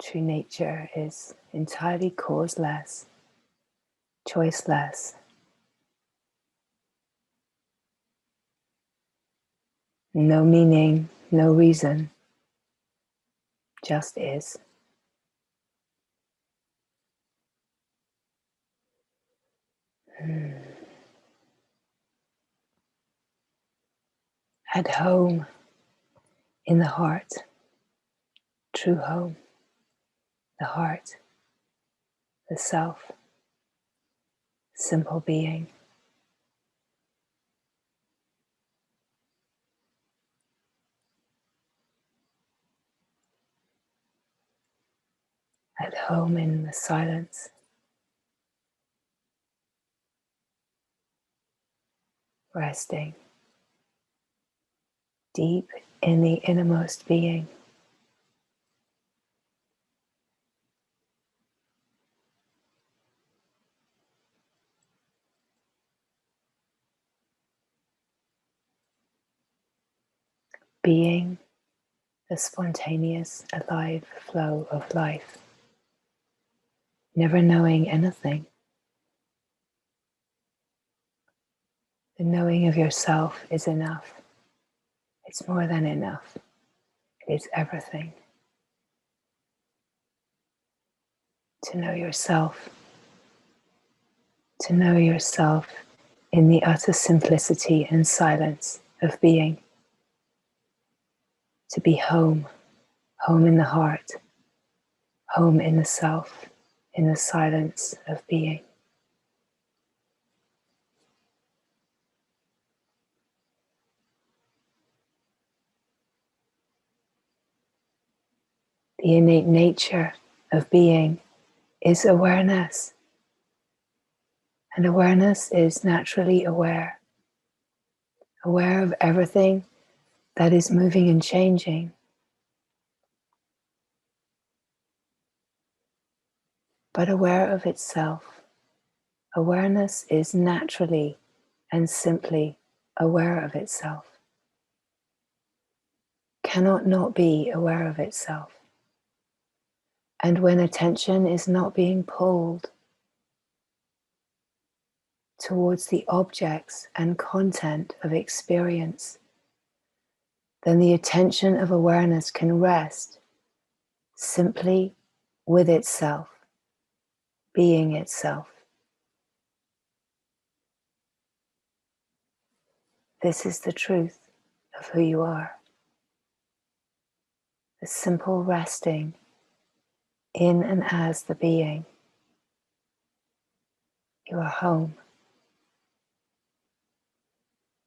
True nature is entirely causeless, choiceless. No meaning, no reason, just is. At home in the heart, true home, the heart, the self, simple being. At home in the silence, resting deep in the innermost being. Being the spontaneous, alive flow of life, never knowing anything. The knowing of yourself is enough. It's more than enough. It is everything. To know yourself in the utter simplicity and silence of being. To be home, home in the heart, home in the self, in the silence of being. The innate nature of being is awareness. And awareness is naturally aware. Aware of everything that is moving and changing. But aware of itself. Awareness is naturally and simply aware of itself. Cannot not be aware of itself. And when attention is not being pulled towards the objects and content of experience, then the attention of awareness can rest simply with itself, being itself. This is the truth of who you are. The simple resting in and as the being. You are home.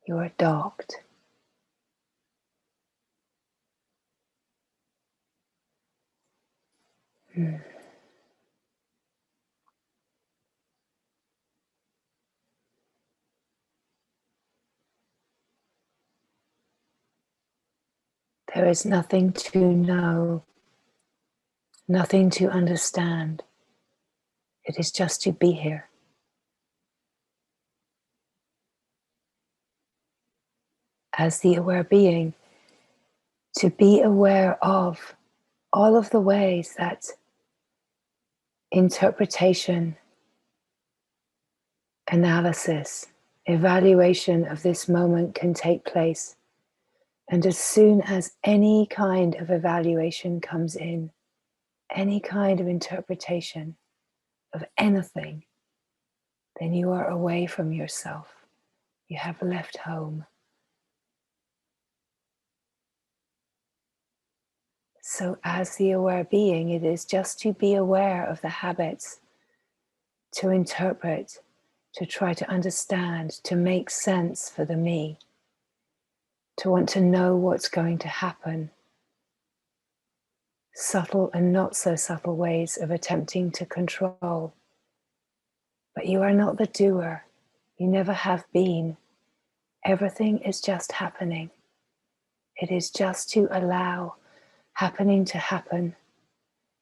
You are docked. There is nothing to know, nothing to understand. It is just to be here. As the aware being, to be aware of all of the ways that interpretation, analysis, evaluation of this moment can take place. And as soon as any kind of evaluation comes in, any kind of interpretation of anything, then you are away from yourself. You have left home. So as the aware being, it is just to be aware of the habits, to interpret, to try to understand, to make sense for the me, to want to know what's going to happen. Subtle and not so subtle ways of attempting to control. But you are not the doer. You never have been. Everything is just happening. It is just to allow happening to happen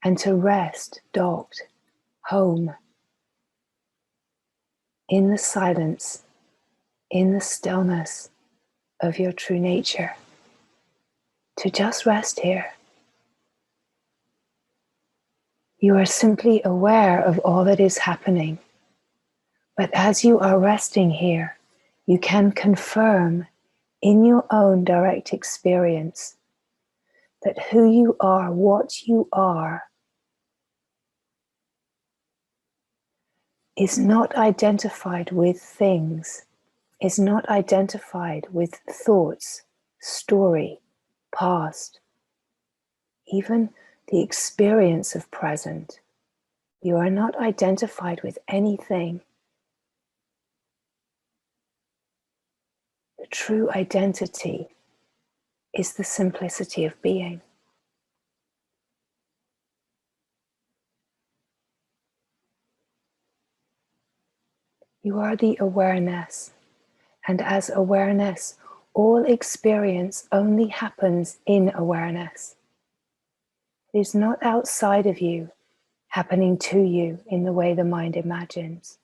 and to rest, docked, home, in the silence, in the stillness of your true nature. To just rest here. You are simply aware of all that is happening. But as you are resting here, you can confirm in your own direct experience that who you are, what you are, is not identified with things, is not identified with thoughts, story, past, even the experience of present. You are not identified with anything. The true identity is the simplicity of being. You are the awareness, and as awareness, all experience only happens in awareness. It is not outside of you, happening to you in the way the mind imagines.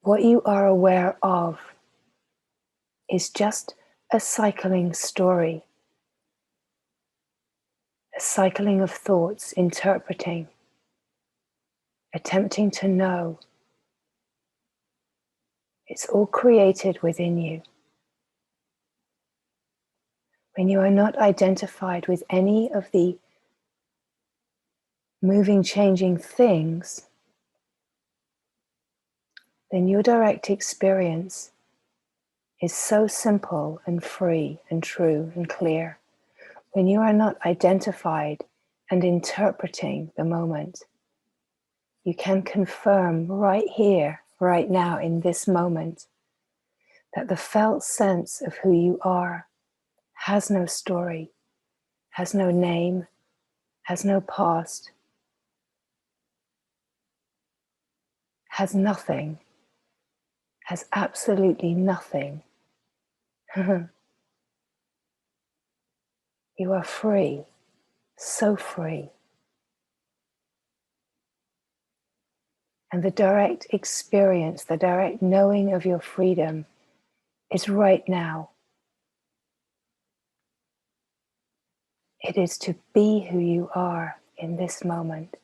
What you are aware of is just a cycling story, a cycling of thoughts, interpreting, attempting to know. It's all created within you. When you are not identified with any of the moving, changing things, then your direct experience is so simple and free and true and clear. When you are not identified and interpreting the moment, you can confirm right here, right now, in this moment, that the felt sense of who you are has no story, has no name, has no past, has nothing, has absolutely nothing. You are free, so free. And the direct experience, the direct knowing of your freedom is right now. It is to be who you are in this moment.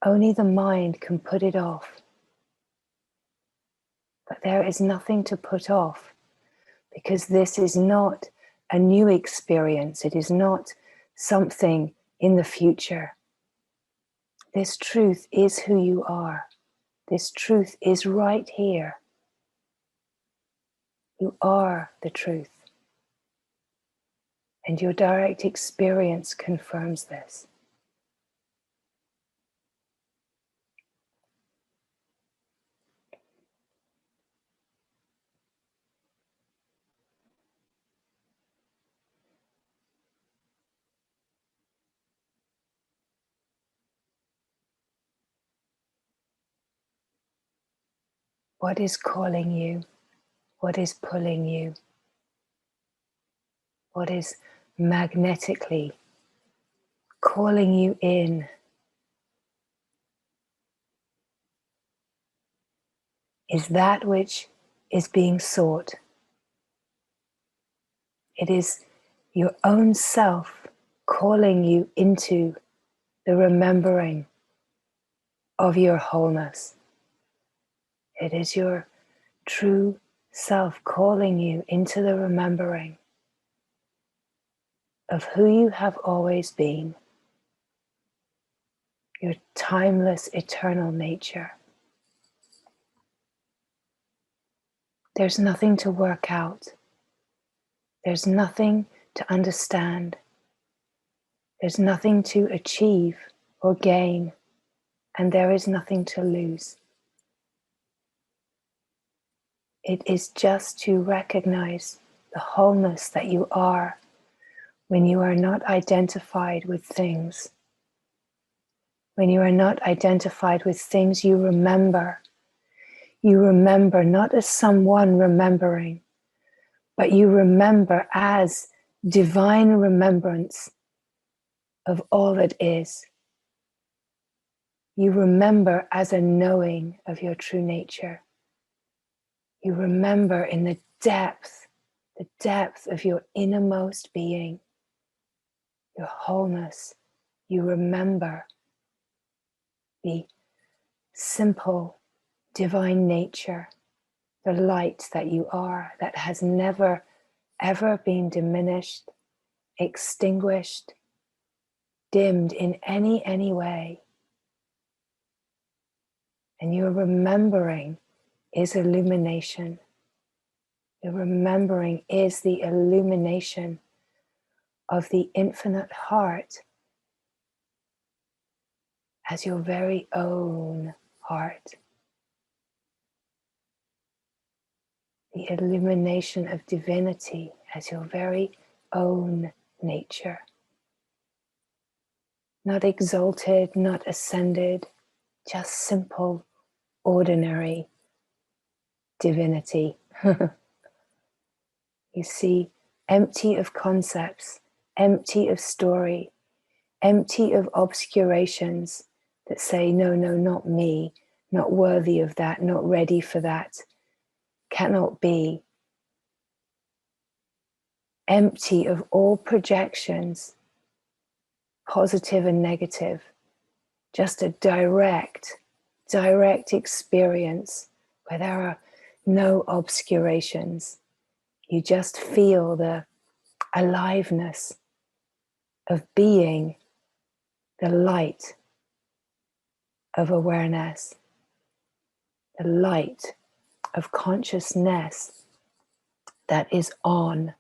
Only the mind can put it off. But there is nothing to put off, because this is not a new experience. It is not something in the future. This truth is who you are. This truth is right here. You are the truth. And your direct experience confirms this. What is calling you? What is pulling you? What is magnetically calling you in is that which is being sought. It is your own self calling you into the remembering of your wholeness. It is your true self calling you into the remembering of who you have always been, your timeless, eternal nature. There's nothing to work out. There's nothing to understand. There's nothing to achieve or gain, and there is nothing to lose. It is just to recognize the wholeness that you are when you are not identified with things. When you are not identified with things you remember not as someone remembering, but you remember as divine remembrance of all that is. You remember as a knowing of your true nature. You remember in the depth of your innermost being. your wholeness. You remember the simple divine nature, the light that you are, that has never ever been diminished, extinguished, dimmed in any way. And your remembering is illumination. Your remembering is the illumination of the infinite heart as your very own heart. The illumination of divinity as your very own nature. Not exalted, not ascended, just simple, ordinary divinity. You see, empty of concepts, empty of story, empty of obscurations that say, no, no, not me, not worthy of that, not ready for that, cannot be. Empty of all projections, positive and negative, just a direct experience where there are no obscurations. You just feel the aliveness of being, the light of awareness, the light of consciousness that is on,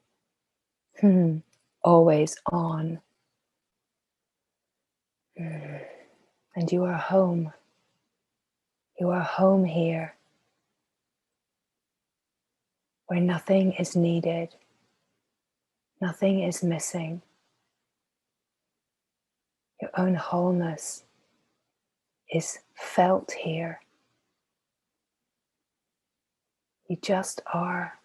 always on. And you are home. You are home here, where nothing is needed, nothing is missing. Your own wholeness is felt here. You just are.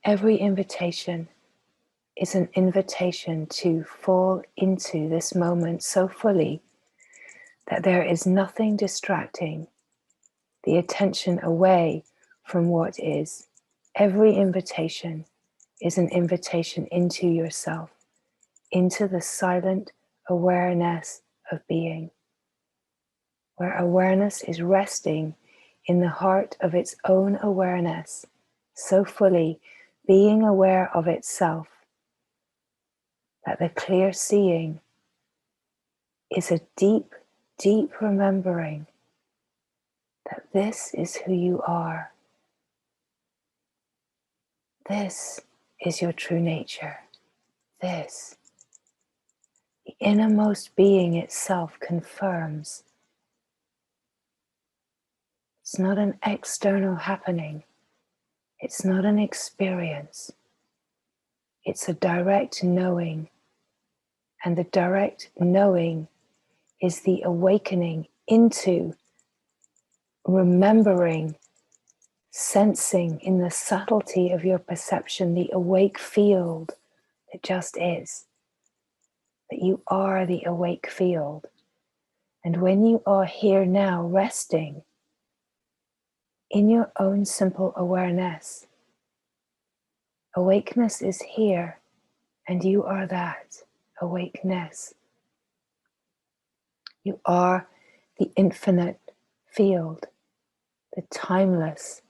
Every invitation is an invitation to fall into this moment so fully that there is nothing distracting the attention away from what is. Every invitation is an invitation into yourself, into the silent awareness of being, where awareness is resting in the heart of its own awareness, so fully being aware of itself that the clear seeing is a deep, deep remembering that this is who you are. This is your true nature. This, the innermost being itself, confirms it's not an external happening. It's not an experience. It's a direct knowing. And the direct knowing is the awakening into remembering, sensing in the subtlety of your perception, the awake field that just is. That you are the awake field. And when you are here now resting in your own simple awareness, awakeness is here and you are that awakeness. You are the infinite field, the timeless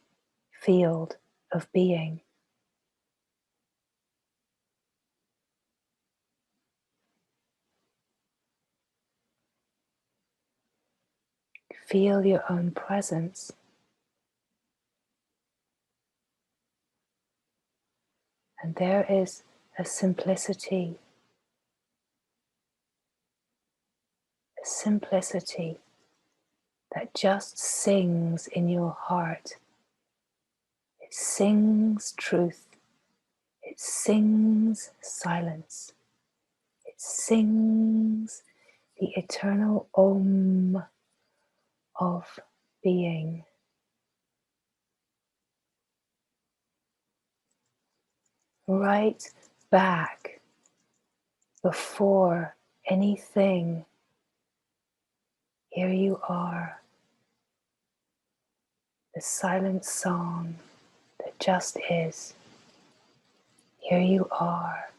field of being. Feel your own presence. And there is a simplicity that just sings in your heart. It sings truth. It sings silence. It sings the eternal Om of being. Right back before anything Here you are, the silent song that just is. Here you are,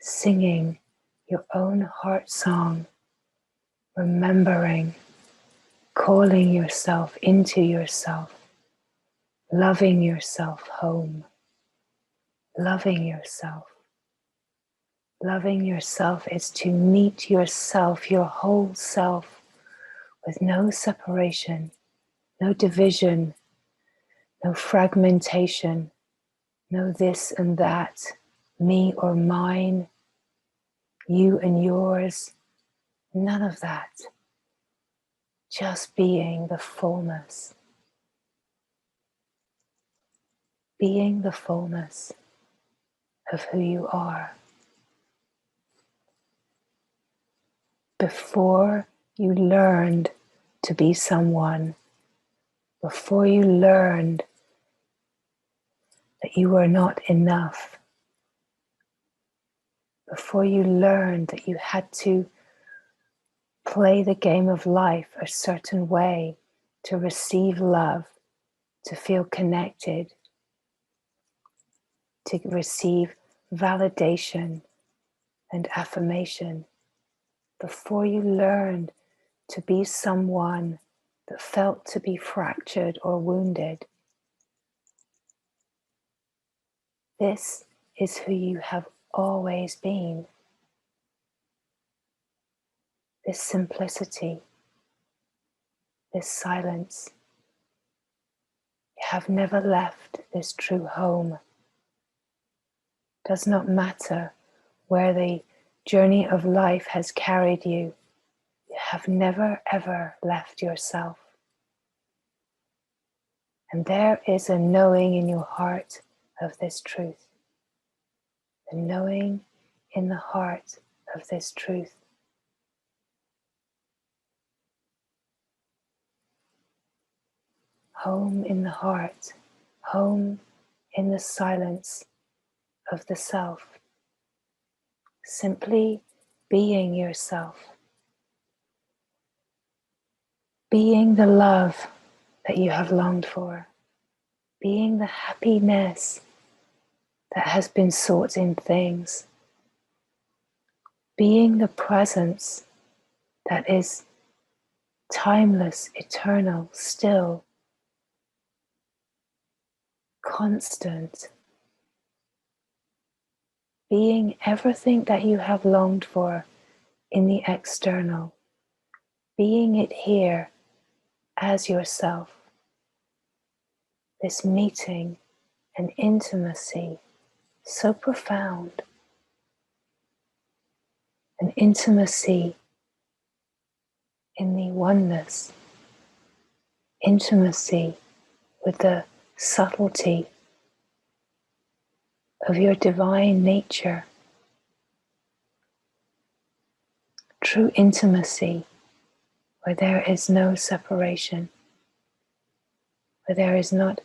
singing your own heart song, remembering, calling yourself into yourself, loving yourself home, loving yourself. Loving yourself is to meet yourself, your whole self, with no separation, no division, no fragmentation, no this and that, me or mine, you and yours, none of that. Just being the fullness. Being the fullness of who you are. Before you learned to be someone, before you learned that you were not enough, before you learned that you had to play the game of life a certain way to receive love, to feel connected, to receive validation and affirmation, before you learned to be someone that felt to be fractured or wounded, this is who you have always been. This simplicity, this silence. You have never left this true home. Does not matter where the journey of life has carried you. You have never ever left yourself. And there is a knowing in your heart of this truth. The knowing in the heart of this truth. Home in the heart, home in the silence of the self. Simply being yourself. Being the love that you have longed for. Being the happiness that has been sought in things. Being the presence that is timeless, eternal, still, constant. Being everything that you have longed for in the external. Being it here as yourself. This meeting and intimacy, so profound. An intimacy in the oneness. Intimacy with the subtlety of your divine nature. True intimacy where there is no separation, where there is not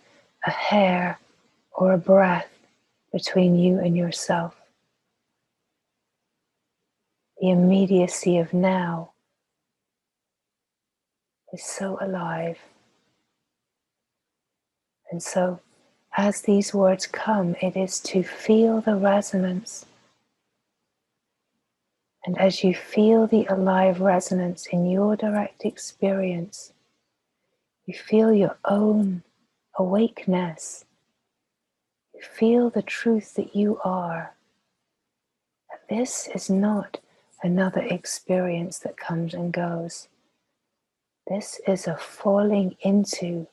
a hair or a breath between you and yourself. The immediacy of now is so alive. And so, as these words come, it is to feel the resonance. And as you feel the alive resonance in your direct experience, you feel your own awakeness. You feel the truth that you are. That this is not another experience that comes and goes. This is a falling into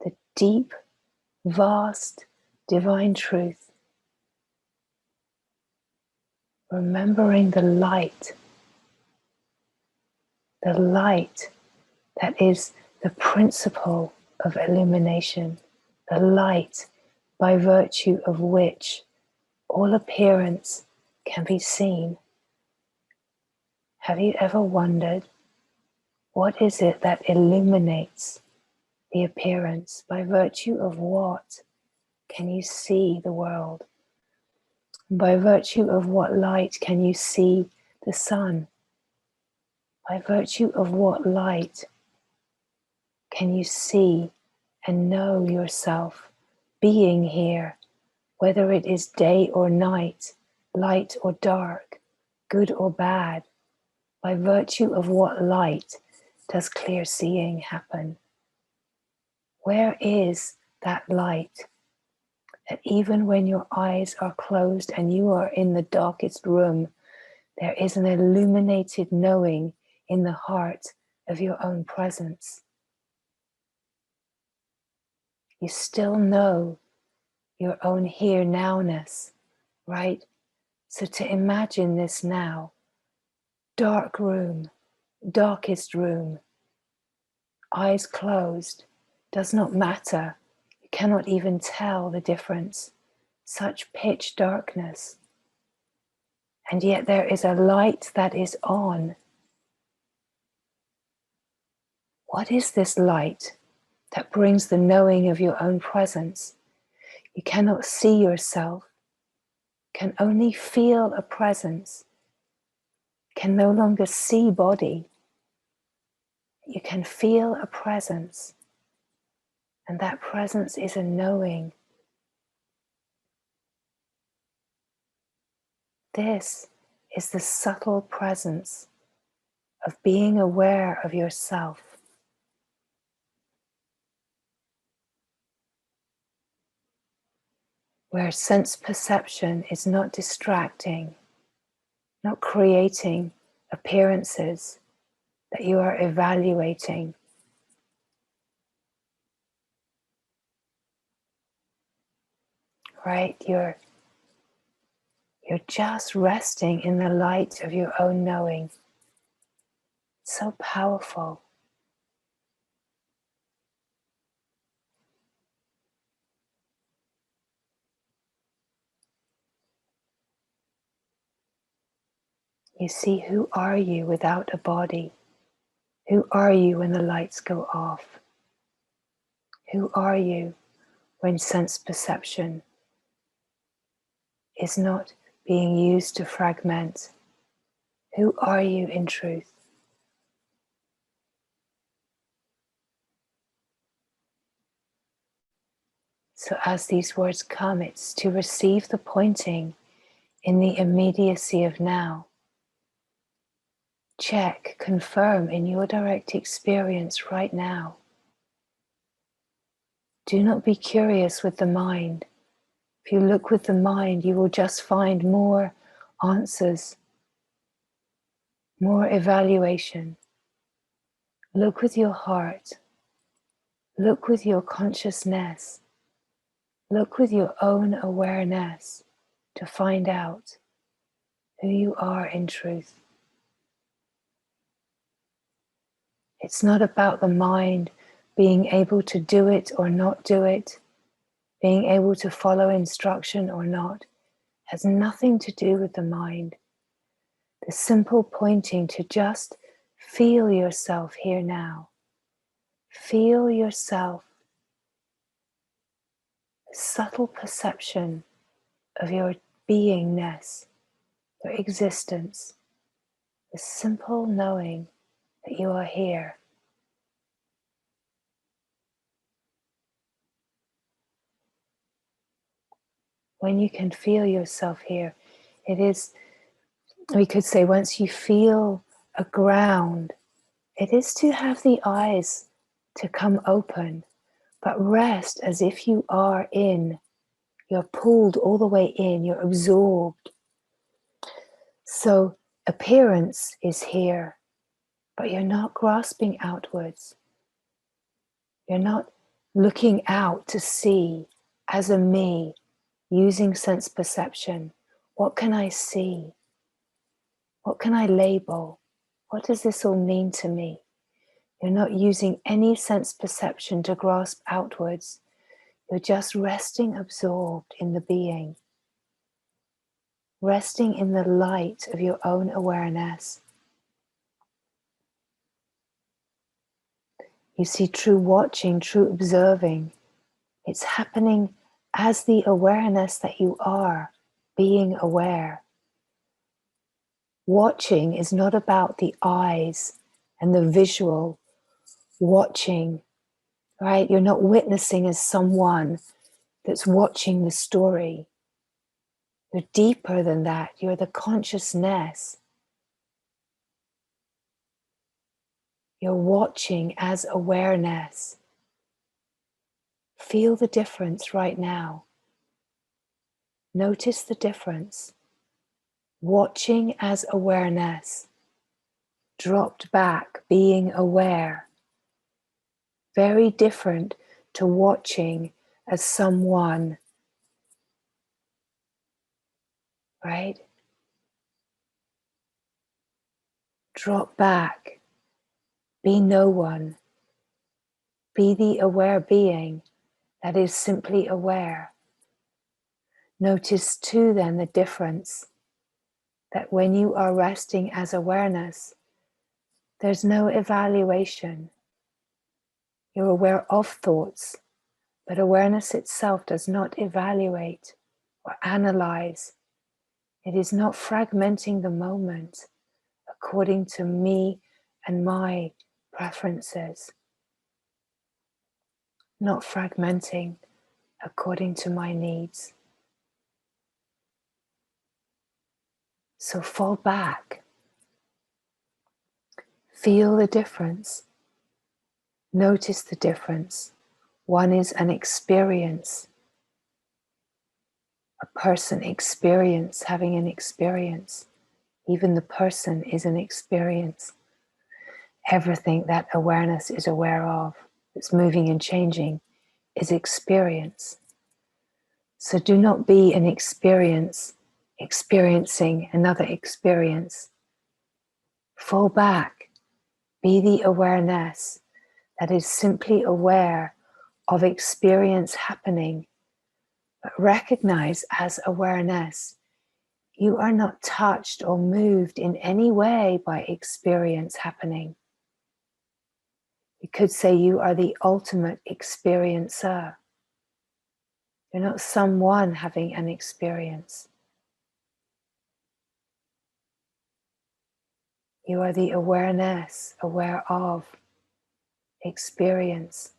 the deep, vast, divine truth. Remembering the light that is the principle of illumination, the light by virtue of which all appearance can be seen. Have you ever wondered, what is it that illuminates the appearance? By virtue of what can you see the world? By virtue of what light can you see the sun? By virtue of what light can you see and know yourself being here, whether it is day or night, light or dark, good or bad? By virtue of what light does clear seeing happen? Where is that light that even when your eyes are closed and you are in the darkest room, there is an illuminated knowing in the heart of your own presence? You still know your own here nowness, right? So to imagine this now, dark room, darkest room, eyes closed, does not matter. You cannot even tell the difference. Such pitch darkness. And yet there is a light that is on. What is this light that brings the knowing of your own presence? You cannot see yourself, can only feel a presence, can no longer see body. You can feel a presence, and that presence is a knowing. This is the subtle presence of being aware of yourself. Where sense perception is not distracting, not creating appearances that you are evaluating. Right? You're just resting in the light of your own knowing. So powerful. You see, who are you without a body? Who are you when the lights go off? Who are you when sense perception is not being used to fragment? Who are you in truth? So as these words come, it's to receive the pointing in the immediacy of now. Check, confirm in your direct experience right now. Do not be curious with the mind. If you look with the mind, you will just find more answers, more evaluation. Look with your heart. Look with your consciousness. Look with your own awareness to find out who you are in truth. It's not about the mind being able to do it or not do it, being able to follow instruction or not. It has nothing to do with the mind. The simple pointing to just feel yourself here now. Feel yourself. The subtle perception of your beingness, your existence. The simple knowing that you are here. When you can feel yourself here, it is, we could say, once you feel a ground, it is to have the eyes to come open, but rest as if you are in. You're pulled all the way in, you're absorbed. So appearance is here, but you're not grasping outwards. You're not looking out to see as a me, using sense perception. What can I see? What can I label? What does this all mean to me? You're not using any sense perception to grasp outwards. You're just resting absorbed in the being. Resting in the light of your own awareness. You see, true watching, true observing, it's happening as the awareness that you are, being aware. Watching is not about the eyes and the visual watching, right? You're not witnessing as someone that's watching the story. You're deeper than that. You're the consciousness. You're watching as awareness. Feel the difference right now. Notice the difference. Watching as awareness. Dropped back, being aware. Very different to watching as someone, right? Drop back. Be no one. Be the aware being that is simply aware. Notice too then the difference that when you are resting as awareness, there's no evaluation. You're aware of thoughts, but awareness itself does not evaluate or analyze. It is not fragmenting the moment according to me and my preferences. Not fragmenting according to my needs. So fall back. Feel the difference. Notice the difference. One is an experience. A person having an experience. Even the person is an experience. Everything that awareness is aware of, that's moving and changing, is experience. So do not be an experience experiencing another experience. Fall back. Be the awareness that is simply aware of experience happening, but recognize as awareness. You are not touched or moved in any way by experience happening. You could say you are the ultimate experiencer. You're not someone having an experience. You are the awareness, aware of experience,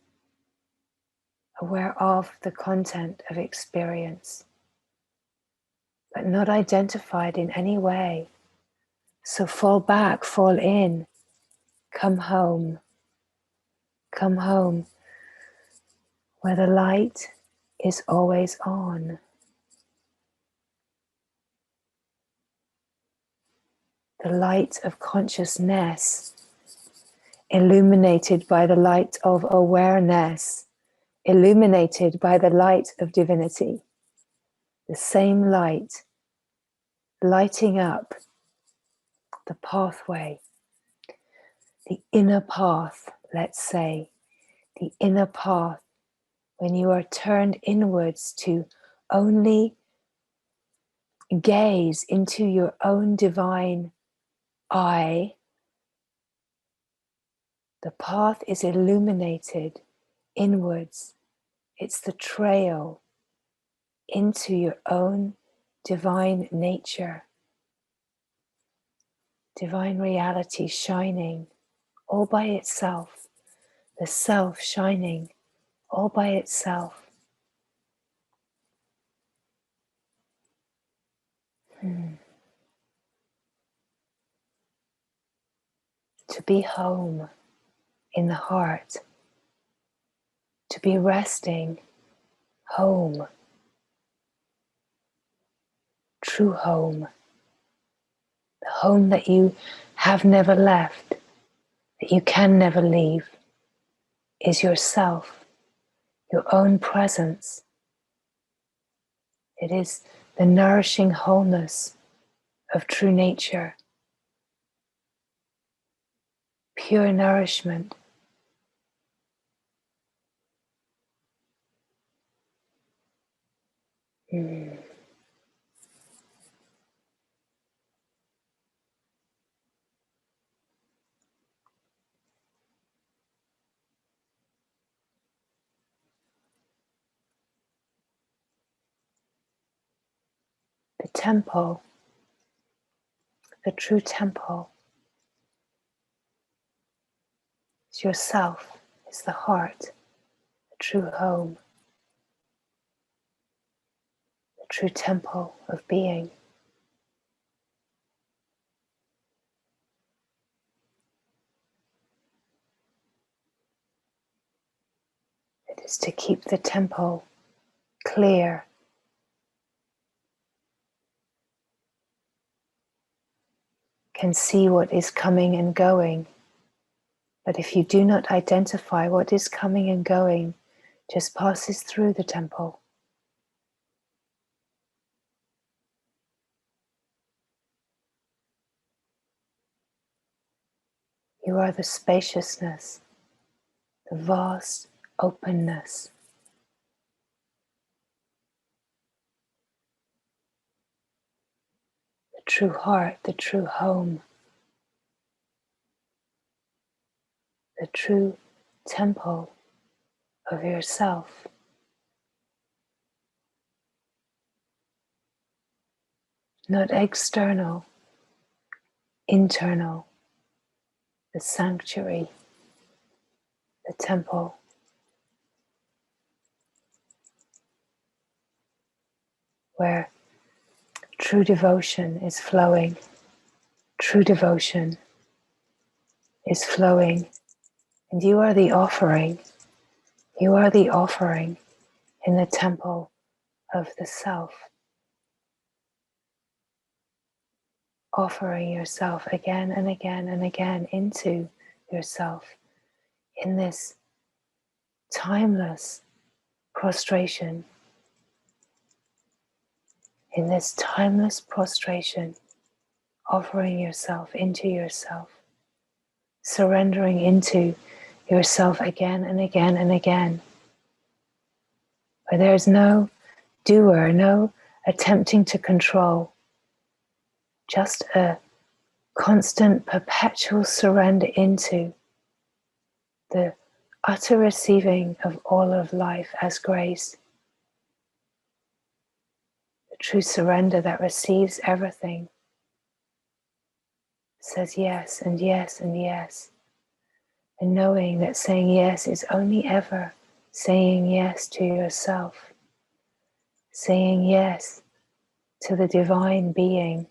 aware of the content of experience, but not identified in any way. So fall back, fall in, come home where the light is always on. The light of consciousness, illuminated by the light of awareness, illuminated by the light of divinity. The same light lighting up the pathway, the inner path, let's say, the inner path when you are turned inwards to only gaze into your own divine eye. The path is illuminated inwards. It's the trail into your own divine nature, divine reality shining all by itself, the self shining all by itself. To be home in the heart, to be resting home, true home, the home that you have never left, that you can never leave, is yourself, your own presence. It is the nourishing wholeness of true nature, pure nourishment. The temple the true temple is yourself, is the heart, the true home, the true temple of being. It is to keep the temple clear, can see what is coming and going. But if you do not identify what is coming and going, just passes through the temple. You are the spaciousness, the vast openness. The true heart, the true home, the true temple of yourself. Not external, internal, the sanctuary, the temple. Where true devotion is flowing. True devotion is flowing. And you are the offering. You are the offering in the temple of the self. Offering yourself again and again and again into yourself in this timeless prostration. In this timeless prostration, offering yourself into yourself, surrendering into yourself again and again and again, where there is no doer, no attempting to control, just a constant, perpetual surrender into the utter receiving of all of life as grace, the true surrender that receives everything, says yes and yes and yes, and knowing that saying yes is only ever saying yes to yourself, saying yes to the divine being.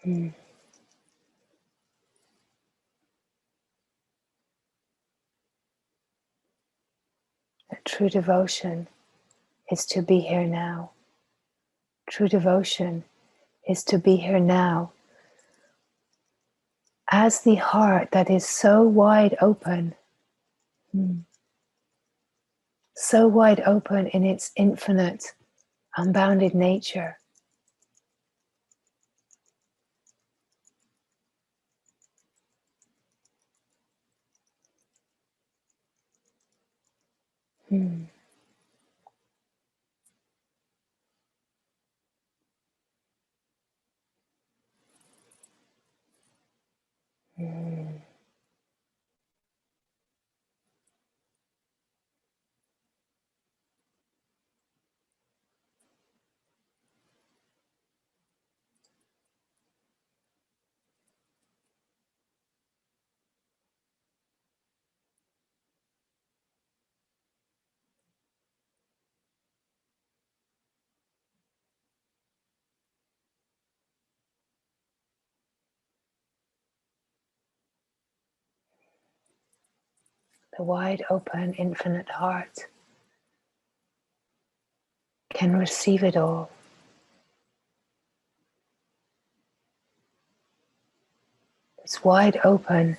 A true devotion is to be here now. True devotion is to be here now as the heart that is so wide open, so wide open in its infinite, unbounded nature. The wide open, infinite heart can receive it all. This wide open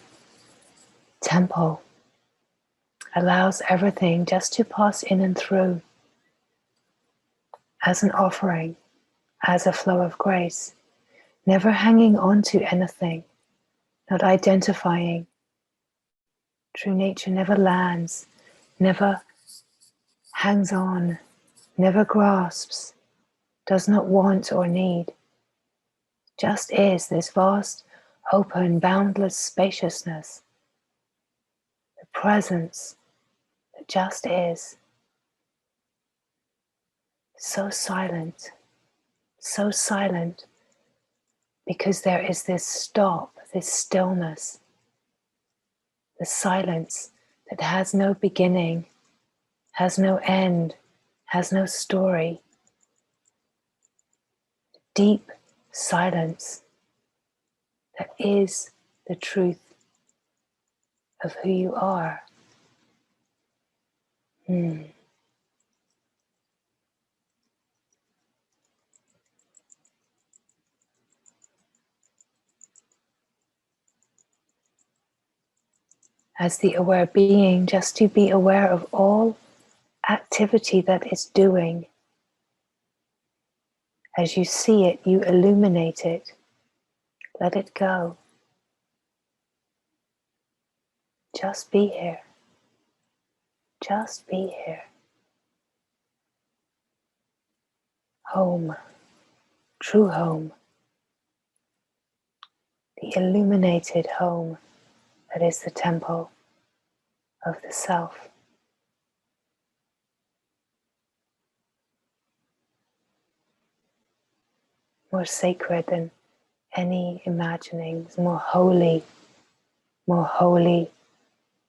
temple allows everything just to pass in and through as an offering, as a flow of grace, never hanging on to anything, not identifying. True nature never lands, never hangs on, never grasps, does not want or need. Just is this vast, open, boundless spaciousness, the presence that just is. So silent, because there is this stop, this stillness, the silence that has no beginning, has no end, has no story. Deep silence that is the truth of who you are. As the aware being, just to be aware of all activity that is doing. As you see it, you illuminate it. Let it go. Just be here. Just be here. Home. True home. The illuminated home that is the temple of the self. More sacred than any imaginings, more holy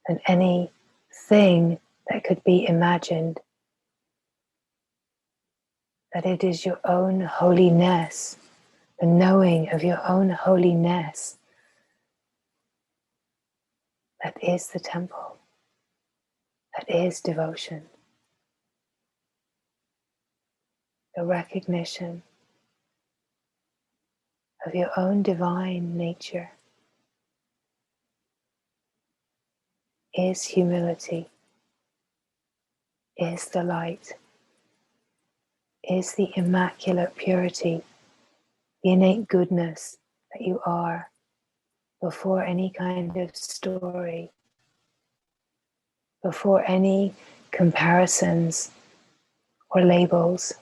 than anything that could be imagined. That it is your own holiness, the knowing of your own holiness, that is the temple, that is devotion. The recognition of your own divine nature is humility, is the light, is the immaculate purity, the innate goodness that you are before any kind of story, before any comparisons or labels.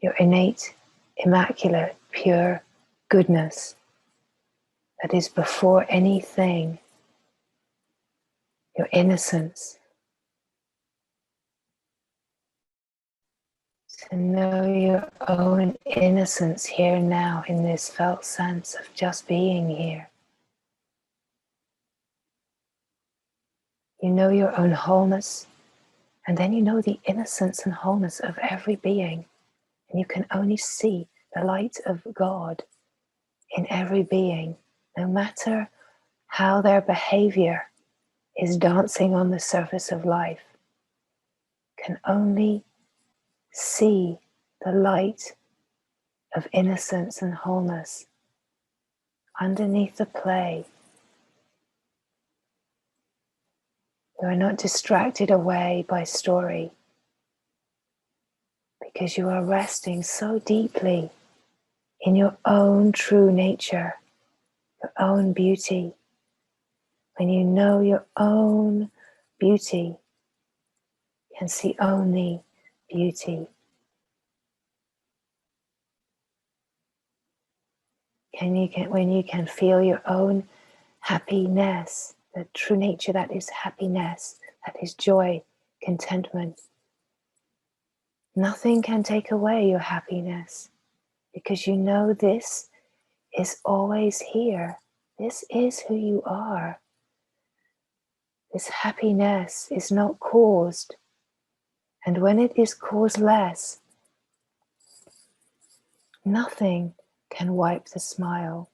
Your innate, immaculate, pure goodness that is before anything. Your innocence. To know your own innocence here now in this felt sense of just being here. You know your own wholeness, and then you know the innocence and wholeness of every being. And you can only see the light of God in every being, no matter how their behavior is dancing on the surface of life. Can only see the light of innocence and wholeness underneath the play. You are not distracted away by story because you are resting so deeply in your own true nature, your own beauty. When you know your own beauty, you can see only beauty. When you can feel your own happiness, the true nature that is happiness, that is joy, contentment. Nothing can take away your happiness because you know this is always here. This is who you are. This happiness is not caused. And when it is causeless, nothing can wipe the smile.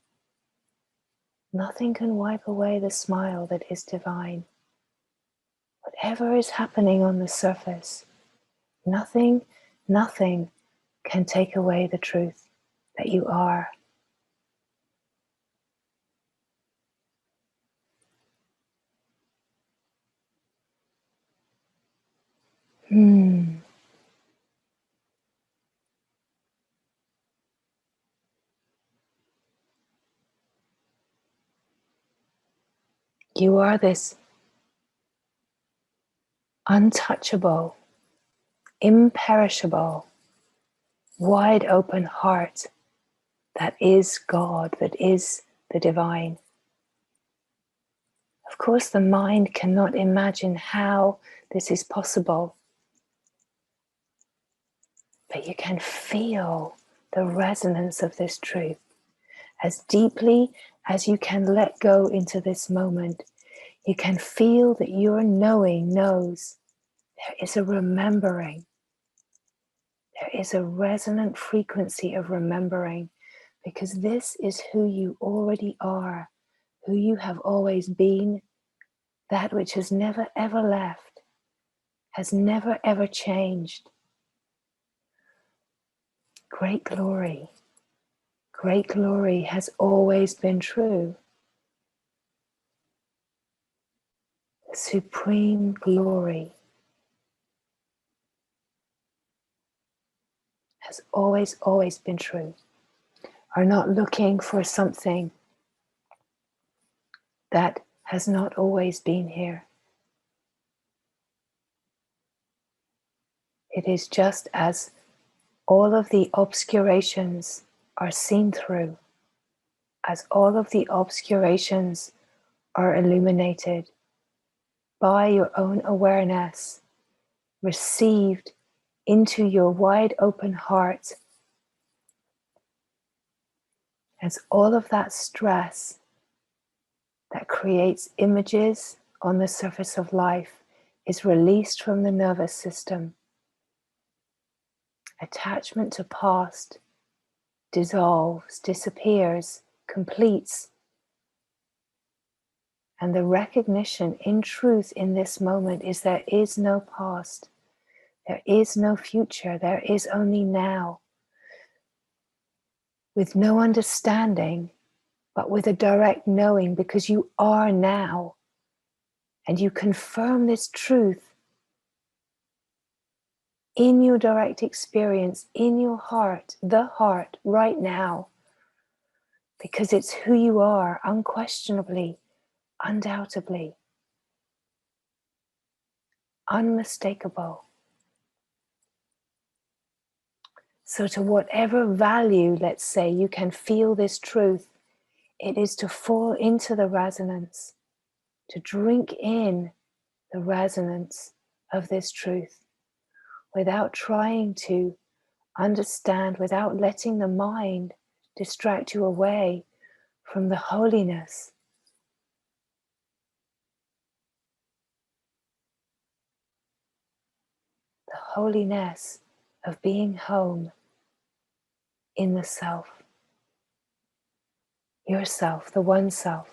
Nothing can wipe away the smile that is divine. Whatever is happening on the surface, nothing can take away the truth that you are. You are this untouchable, imperishable, wide open heart that is God, that is the divine. Of course, the mind cannot imagine how this is possible, but you can feel the resonance of this truth. As deeply as you can let go into this moment, you can feel that your knowing knows. There is a remembering. There is a resonant frequency of remembering, because this is who you already are, who you have always been, that which has never ever left, has never ever changed. Great glory has always been true. Supreme glory has always been true. Are not looking for something that has not always been here. It is just as all of the obscurations are seen through, as all of the obscurations are illuminated by your own awareness, received into your wide open heart, as all of that stress that creates images on the surface of life is released from the nervous system. Attachment to past dissolves, disappears, completes. And the recognition in truth in this moment is there is no past, there is no future, there is only now. With no understanding, but with a direct knowing, because you are now. And you confirm this truth in your direct experience, in your heart, the heart, right now. Because it's who you are, unquestionably, undoubtedly, unmistakable. So to whatever value, let's say, you can feel this truth, it is to fall into the resonance, to drink in the resonance of this truth without trying to understand, without letting the mind distract you away from the holiness. The holiness of being home in the self. Yourself, the one self.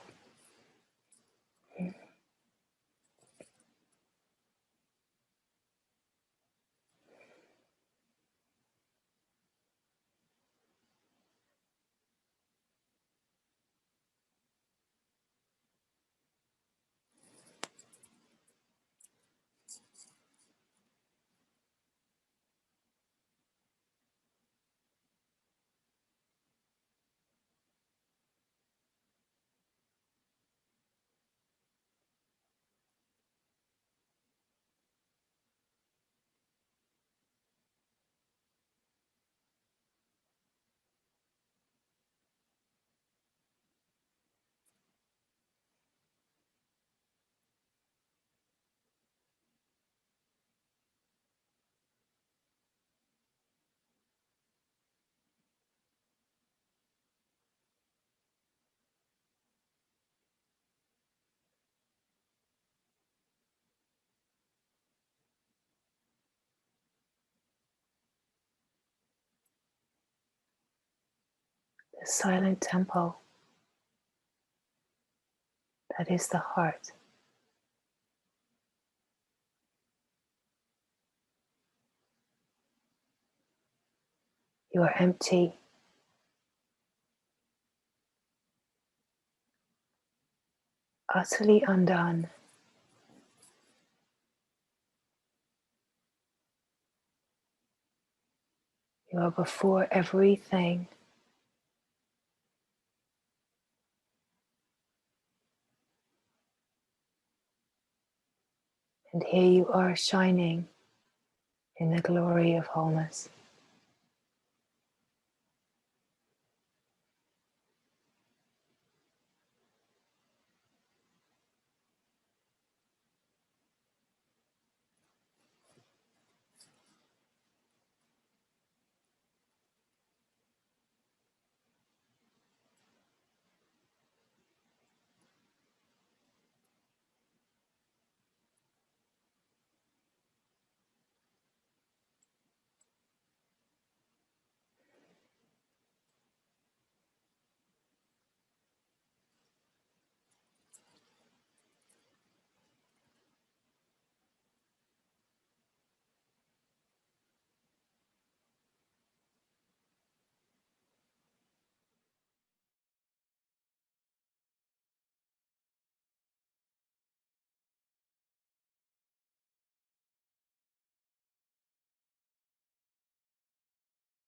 The silent temple that is the heart. You are empty. Utterly undone. You are before everything. And here you are shining in the glory of wholeness.